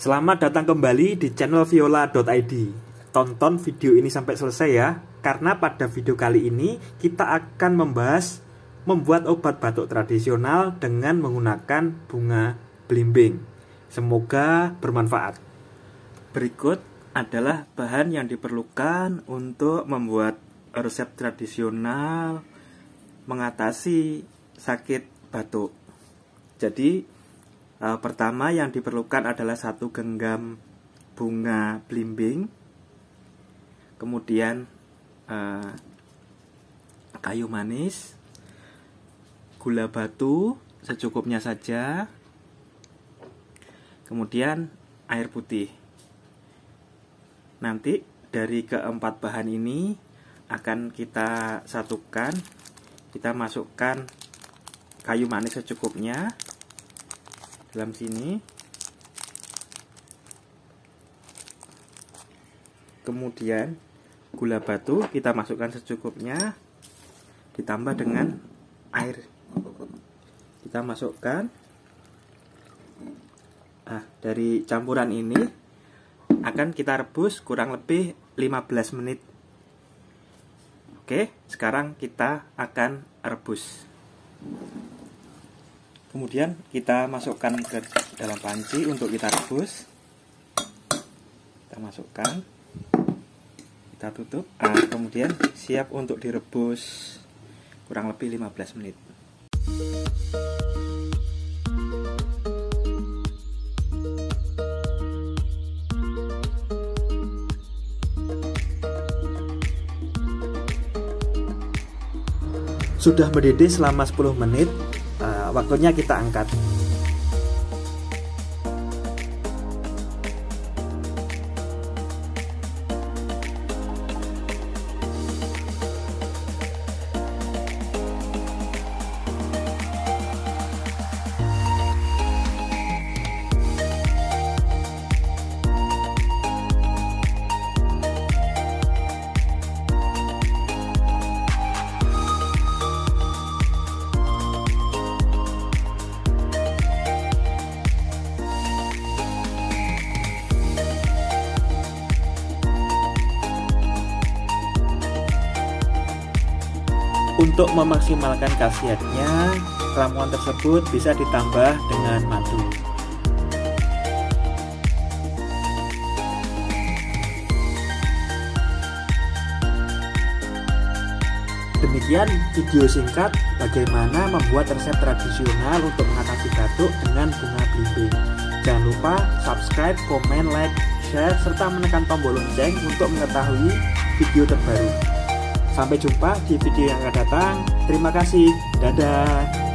Selamat datang kembali di channel viola.id. Tonton video ini sampai selesai ya, karena pada video kali ini kita akan membahas membuat obat batuk tradisional dengan menggunakan bunga belimbing. Semoga bermanfaat. Berikut adalah bahan yang diperlukan untuk membuat resep tradisional mengatasi sakit batuk. Jadi pertama yang diperlukan adalah 1 genggam bunga belimbing, kemudian kayu manis, gula batu secukupnya saja, kemudian air putih. Nanti dari keempat bahan ini akan kita satukan. Kita masukkan kayu manis secukupnya dalam sini, kemudian gula batu kita masukkan secukupnya, ditambah dengan air. Kita masukkan. Dari campuran ini akan kita rebus kurang lebih 15 menit. Oke, sekarang kita akan rebus. Kemudian kita masukkan ke dalam panci untuk kita rebus. Kita masukkan, kita tutup. Kemudian siap untuk direbus kurang lebih 15 menit. Sudah mendidih selama 10 menit. Waktunya kita angkat. Untuk memaksimalkan khasiatnya, ramuan tersebut bisa ditambah dengan madu. Demikian video singkat bagaimana membuat resep tradisional untuk mengatasi batuk dengan bunga belimbing. Jangan lupa subscribe, komen, like, share, serta menekan tombol lonceng untuk mengetahui video terbaru. Sampai jumpa di video yang akan datang. Terima kasih. Dadah.